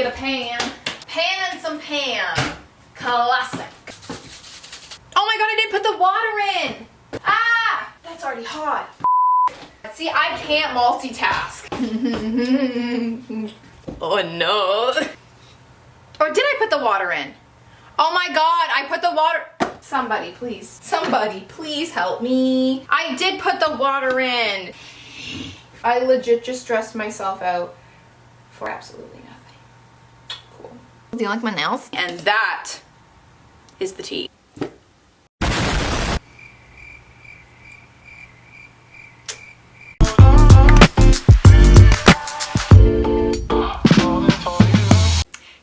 get a pan. Pan and some Pam. Classic. Oh my god, I didn't put the water in. Ah, that's already hot. See, I can't multitask. Oh no. Or did I put the water in? Oh my god, I put the water... Somebody please help me. I did put the water in. I legit just stressed myself out for absolutely nothing. Cool. Do you like my nails? And that is the tea.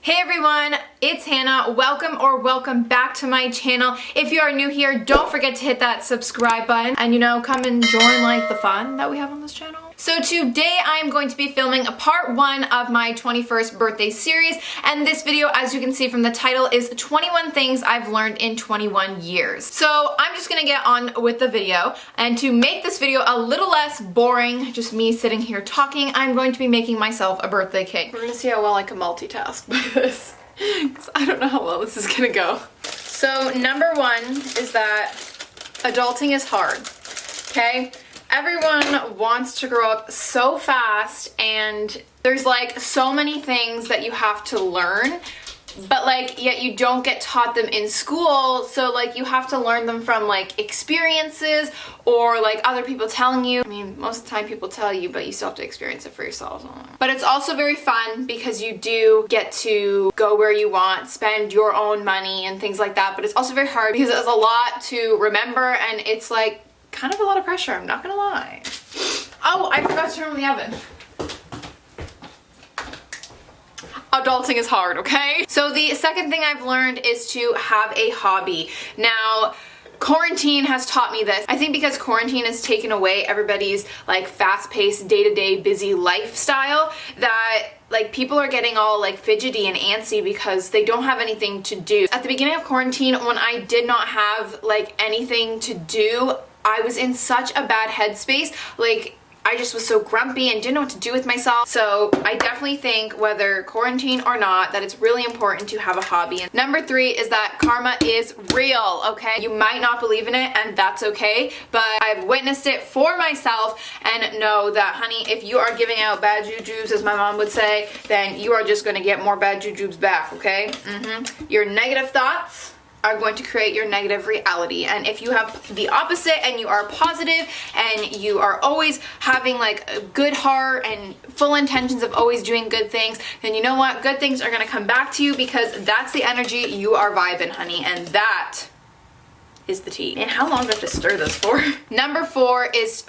Hey everyone, it's Hannah. Welcome back to my channel. If you are new here, don't forget to hit that subscribe button and come and join like the fun that we have on this channel. So today I am going to be filming a part 1 of my 21st birthday series, and this video, as you can see from the title, is 21 things I've learned in 21 years. So I'm just gonna get on with the video, and to make this video a little less boring, just me sitting here talking, I'm going to be making myself a birthday cake. We're gonna see how well I can multitask by this, because I don't know how well this is gonna go. So number 1 is that adulting is hard, okay? Everyone wants to grow up so fast, and there's like so many things that you have to learn, but yet you don't get taught them in school, so you have to learn them from experiences or other people telling you. I mean, most of the time people tell you, but you still have to experience it for yourself. But it's also very fun because you do get to go where you want, spend your own money and things like that, but it's also very hard because it's a lot to remember, and it's kind of a lot of pressure, I'm not gonna lie. Oh, I forgot to turn on the oven. Adulting is hard, okay? So the second thing I've learned is to have a hobby. Now, quarantine has taught me this. I think because quarantine has taken away everybody's fast-paced, day-to-day busy lifestyle, that people are getting all fidgety and antsy because they don't have anything to do. At the beginning of quarantine, when I did not have anything to do, I was in such a bad headspace. I just was so grumpy and didn't know what to do with myself. So I definitely think, whether quarantine or not, that it's really important to have a hobby. And number 3 is that karma is real, okay? You might not believe in it, and that's okay, but I've witnessed it for myself and know that, honey, if you are giving out bad jujubes, as my mom would say, then you are just gonna get more bad jujubes back, okay? Your negative thoughts are going to create your negative reality, and if you have the opposite and you are positive and you are always having a good heart and full intentions of always doing good things, then you know what, good things are going to come back to you, because that's the energy you are vibing, honey, and that is the tea. And how long do I have to stir this for? Number 4 is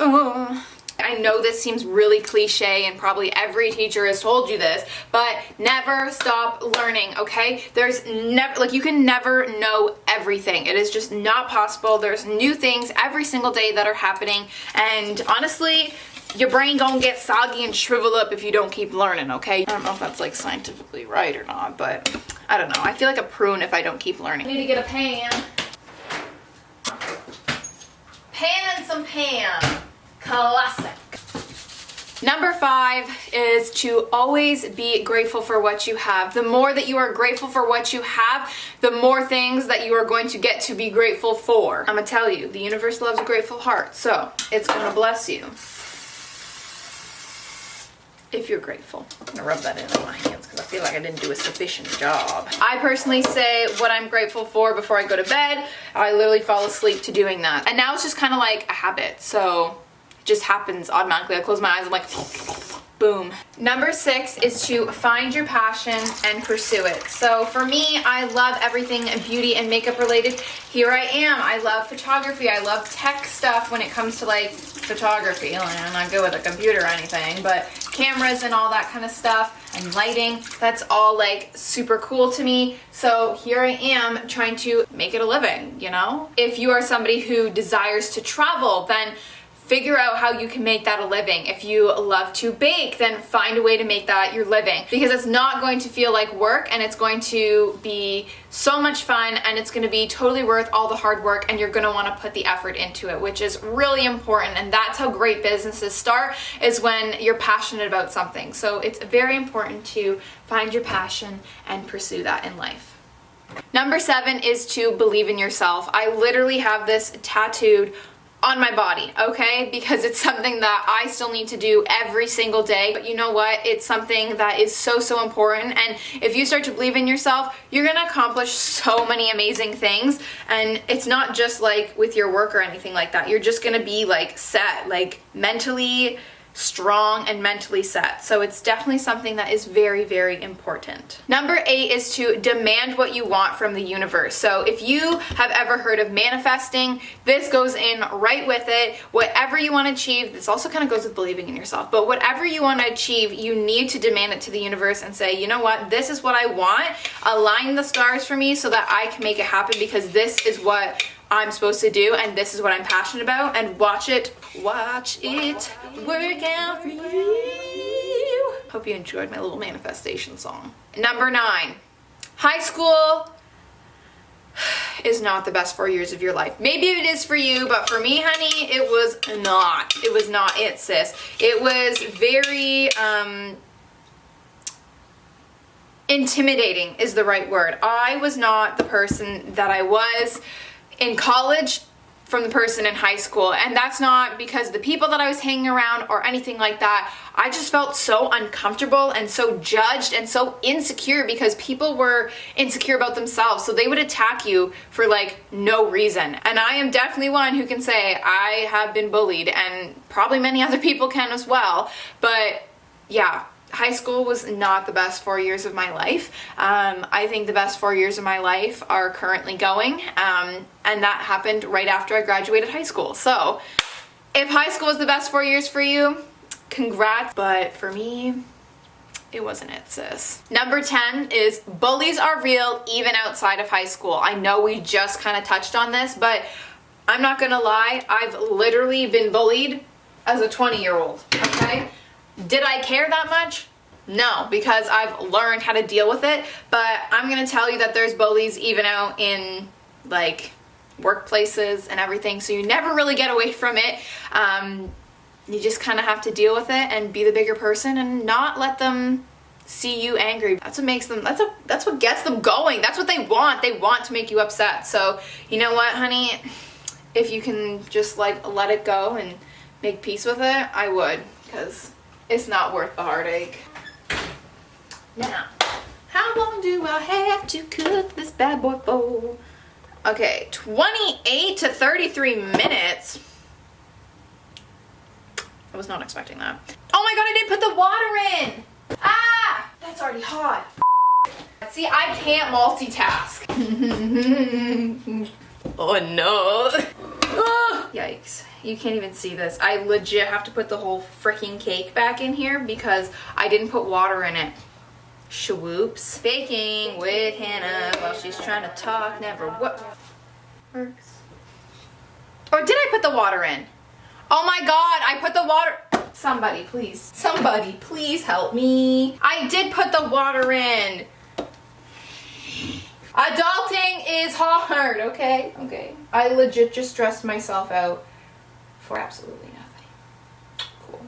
I know this seems really cliche and probably every teacher has told you this, but never stop learning, okay? There's never, you can never know everything. It is just not possible. There's new things every single day that are happening, and honestly, your brain gonna get soggy and shrivel up if you don't keep learning, okay? I don't know if that's scientifically right or not, but I don't know. I feel like a prune if I don't keep learning. I need to get a pan. Pan and some Pam. Classic. Number 5 is to always be grateful for what you have. The more that you are grateful for what you have, the more things that you are going to get to be grateful for. I'm gonna tell you, the universe loves a grateful heart, so it's gonna bless you if you're grateful. I'm gonna rub that in on my hands because I feel like I didn't do a sufficient job. I personally say what I'm grateful for before I go to bed. I literally fall asleep to doing that, and now it's just kind of a habit, so just happens automatically. I close my eyes, I'm like, boom. Number 6 is to find your passion and pursue it. So for me, I love everything beauty and makeup related. Here I am. I love photography. I love tech stuff when it comes to photography. I'm not good with a computer or anything, but cameras and all that kind of stuff and lighting, that's all super cool to me. So here I am trying to make it a living, If you are somebody who desires to travel, then figure out how you can make that a living. If you love to bake, then find a way to make that your living, because it's not going to feel like work, and it's going to be so much fun, and it's going to be totally worth all the hard work, and you're going to want to put the effort into it, which is really important. And that's how great businesses start, is when you're passionate about something. So it's very important to find your passion and pursue that in life. Number 7 is to believe in yourself. I literally have this tattooed on my body, okay? Because it's something that I still need to do every single day. But you know what? It's something that is so, so important. And if you start to believe in yourself, you're gonna accomplish so many amazing things. And it's not just like with your work or anything like that. You're just gonna be like set, like mentally strong and mentally set. So it's definitely something that is very, very important. Number 8 is to demand what you want from the universe. So if you have ever heard of manifesting, this goes in right with it. Whatever you want to achieve, this also kind of goes with believing in yourself, but whatever you want to achieve, you need to demand it to the universe and say, you know what, this is what I want. Align the stars for me so that I can make it happen, because this is what I'm supposed to do, and this is what I'm passionate about, and watch it work out for you. Hope you enjoyed my little manifestation song. Number 9, high school is not the best 4 years of your life. Maybe it is for you, but for me, honey, it was not. It was not it, sis. It was very, intimidating is the right word. I was not the person that I was in college from the person in high school, and that's not because the people that I was hanging around or anything like that. I just felt so uncomfortable and so judged and so insecure, because people were insecure about themselves, so they would attack you for like no reason. And I am definitely one who can say I have been bullied, and probably many other people can as well. But yeah, high school was not the best 4 years of my life. I think the best 4 years of my life are currently going, and that happened right after I graduated high school. So if high school was the best 4 years for you, congrats. But for me, it wasn't it, sis. Number 10 is bullies are real even outside of high school. I know we just kind of touched on this, but I'm not gonna lie, I've literally been bullied as a 20-year-old, okay? Did I care that much? No, because I've learned how to deal with it. But I'm gonna tell you that there's bullies even out in like workplaces and everything, so you never really get away from it. You just kind of have to deal with it and be the bigger person and not let them see you angry. That's what makes them, that's what gets them going. That's what they want. They want to make you upset. So you know what, honey, if you can just like let it go and make peace with it, I would, because it's not worth the heartache. Now, how long do I have to cook this bad boy for? Okay, 28 to 33 minutes. I was not expecting that. Oh my god, I didn't put the water in! Ah! That's already hot. See, I can't multitask. Oh no. Oh, yikes. You can't even see this. I legit have to put the whole freaking cake back in here because I didn't put water in it. Shwoops. Baking with Hannah while she's trying to talk never works. Or did I put the water in? Oh my god, I put the water... Somebody please help me. I did put the water in. Adulting is hard, okay? Okay. I legit just stressed myself out for absolutely nothing. Cool.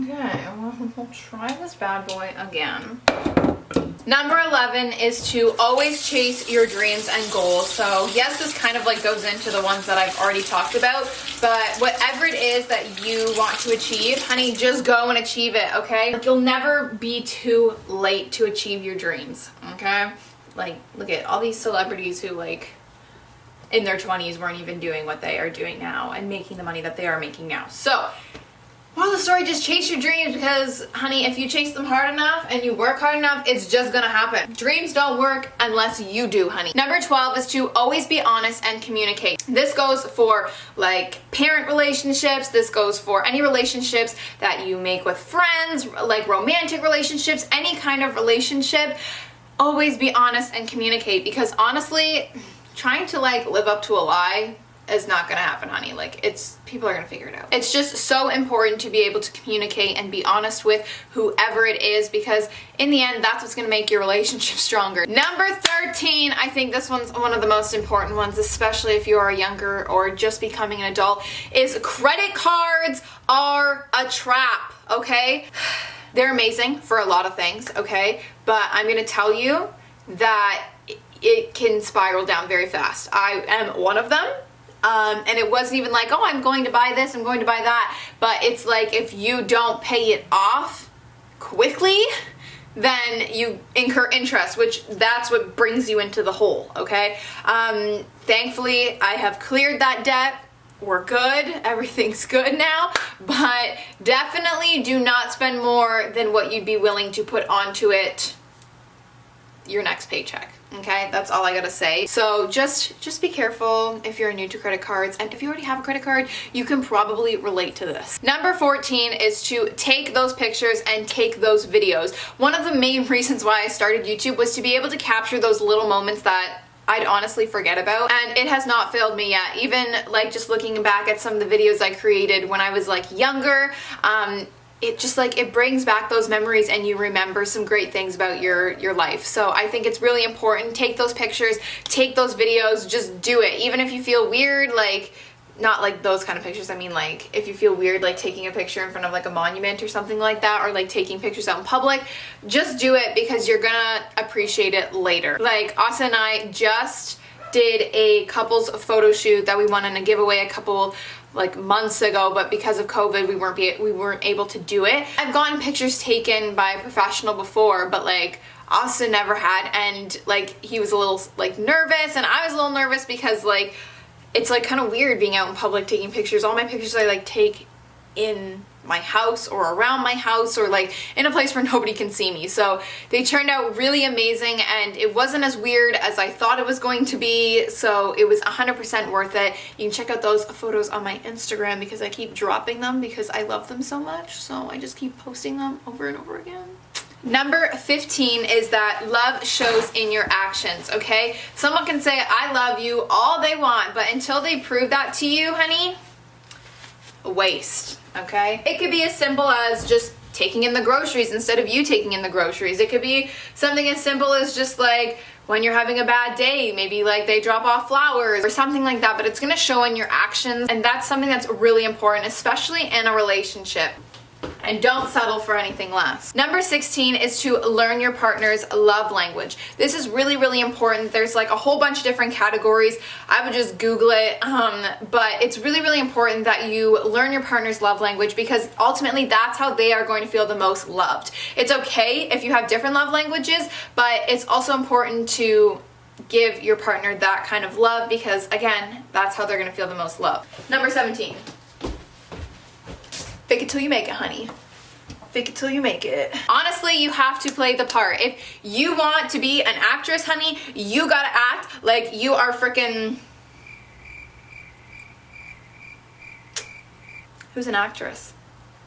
Okay, well, we'll try this bad boy again. Number 11 is to always chase your dreams and goals. So yes, this kind of like goes into the ones that I've already talked about, but whatever it is that you want to achieve, honey, just go and achieve it, okay? You'll never be too late to achieve your dreams, okay? Like, look at all these celebrities who like in their 20s weren't even doing what they are doing now and making the money that they are making now. So well, the story, just chase your dreams, because honey, if you chase them hard enough and you work hard enough, it's just gonna happen. Dreams don't work unless you do, honey. Number 12 is to always be honest and communicate. This goes for like parent relationships. This goes for any relationships that you make with friends, like romantic relationships, any kind of relationship. Always be honest and communicate, because honestly, trying to like live up to a lie is not gonna happen, honey. Like, people are gonna figure it out. It's just so important to be able to communicate and be honest with whoever it is, because in the end, that's what's gonna make your relationship stronger. Number 13, I think this one's one of the most important ones, especially if you are younger or just becoming an adult, is credit cards are a trap, okay? They're amazing for a lot of things, okay? But I'm gonna tell you that it can spiral down very fast. I am one of them. And it wasn't even like, oh, I'm going to buy this, I'm going to buy that. But it's like, if you don't pay it off quickly, then you incur interest, which that's what brings you into the hole, okay? Thankfully, I have cleared that debt. We're good. Everything's good now. But definitely do not spend more than what you'd be willing to put onto it your next paycheck. Okay, that's all I gotta say. So just be careful if you're new to credit cards, and if you already have a credit card, you can probably relate to this. Number 14 is to take those pictures and take those videos. One of the main reasons why I started YouTube was to be able to capture those little moments that I'd honestly forget about, and it has not failed me yet. Even like just looking back at some of the videos I created when I was like younger, it just like, it brings back those memories and you remember some great things about your life. So I think it's really important. Take those pictures, take those videos, just do it. Even if you feel weird, like, not like those kind of pictures, I mean like if you feel weird like taking a picture in front of like a monument or something like that, or like taking pictures out in public, just do it because you're gonna appreciate it later. Like Asa and I just did a couples photo shoot that we wanted to give away a couple like months ago, but because of COVID we weren't able to do it. I've gotten pictures taken by a professional before, but like Austin never had, and like he was a little like nervous and I was a little nervous because like it's like kind of weird being out in public taking pictures. All my pictures I like take in my house or around my house or like in a place where nobody can see me. So they turned out really amazing, and it wasn't as weird as I thought it was going to be, so it was 100% worth it. You can check out those photos on my Instagram because I keep dropping them because I love them so much, so I just keep posting them over and over again. Number 15 is that love shows in your actions, okay? Someone can say I love you all they want, but until they prove that to you, honey, a waste, okay? It could be as simple as just taking in the groceries instead of you taking in the groceries. It could be something as simple as just like when you're having a bad day, maybe like they drop off flowers or something like that, but it's gonna show in your actions, and that's something that's really important, especially in a relationship. And don't settle for anything less. Number 16 is to learn your partner's love language. This is really, really important. There's like a whole bunch of different categories. I would just Google it, but it's really, really important that you learn your partner's love language, because ultimately that's how they are going to feel the most loved. It's okay if you have different love languages, but it's also important to give your partner that kind of love, because again, that's how they're going to feel the most love. Number 17. Fake it till you make it, honey. Fake it till you make it. Honestly, you have to play the part. If you want to be an actress, honey, you gotta act like you are freaking... Who's an actress?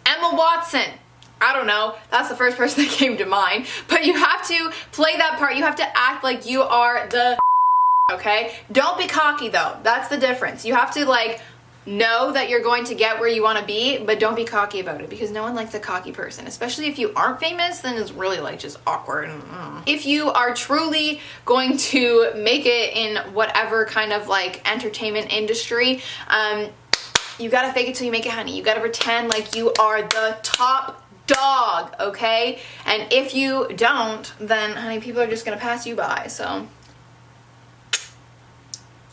Emma Watson. I don't know. That's the first person that came to mind. But you have to play that part. You have to act like you are the... Okay? Don't be cocky, though. That's the difference. You have to, like... know that you're going to get where you want to be, but don't be cocky about it, because no one likes a cocky person, especially if you aren't famous. Then it's really like just awkward. If you are truly going to make it in whatever kind of like entertainment industry, you gotta fake it till you make it, honey. You gotta pretend like you are the top dog, okay? And if you don't, then honey, people are just gonna pass you by, so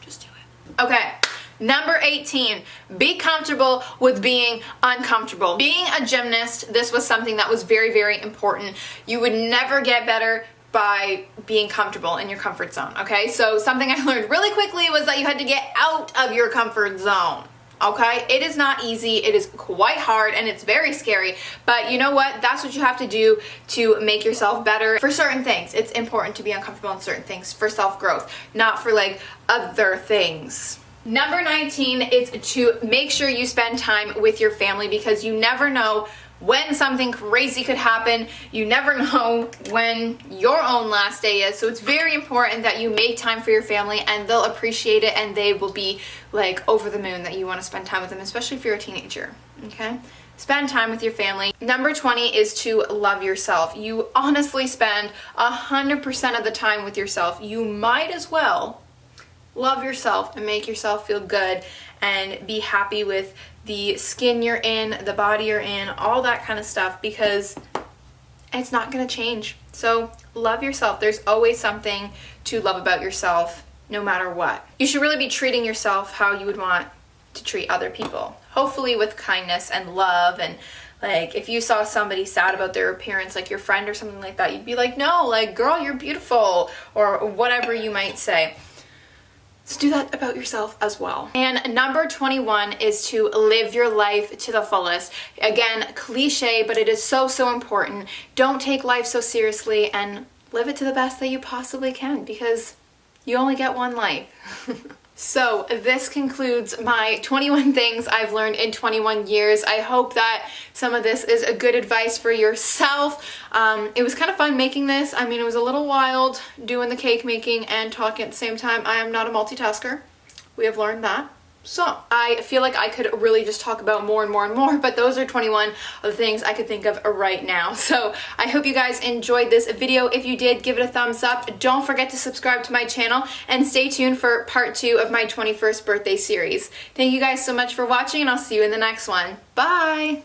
just do it. Okay. Number 18, be comfortable with being uncomfortable. Being a gymnast, this was something that was very, very important. You would never get better by being comfortable in your comfort zone, okay? So something I learned really quickly was that you had to get out of your comfort zone, okay? It is not easy, it is quite hard, and it's very scary, but you know what? That's what you have to do to make yourself better. For certain things, it's important to be uncomfortable in certain things for self-growth, not for like other things. Number 19 is to make sure you spend time with your family, because you never know when something crazy could happen. You never know when your own last day is. So it's very important that you make time for your family, and they'll appreciate it, and they will be like over the moon that you want to spend time with them, especially if you're a teenager. Okay? Spend time with your family. Number 20 is to love yourself. You honestly spend 100% of the time with yourself. You might as well love yourself and make yourself feel good and be happy with the skin you're in, the body you're in, all that kind of stuff, because it's not going to change. So love yourself. There's always something to love about yourself, no matter what. You should really be treating yourself how you would want to treat other people. Hopefully with kindness and love, and like if you saw somebody sad about their appearance, like your friend or something like that, you'd be like, no, like, girl, you're beautiful, or whatever you might say. So do that about yourself as well. And number 21 is to live your life to the fullest. Again, cliche, but it is so, so important. Don't take life so seriously and live it to the best that you possibly can, because you only get one life. So this concludes my 21 things I've learned in 21 years. I hope that some of this is a good advice for yourself. It was kind of fun making this. I mean, it was a little wild doing the cake making and talking at the same time. I am not a multitasker. We have learned that. So I feel like I could really just talk about more and more and more, but those are 21 of the things I could think of right now. So I hope you guys enjoyed this video. If you did, give it a thumbs up. Don't forget to subscribe to my channel and stay tuned for part 2 of my 21st birthday series. Thank you guys so much for watching, and I'll see you in the next one. Bye!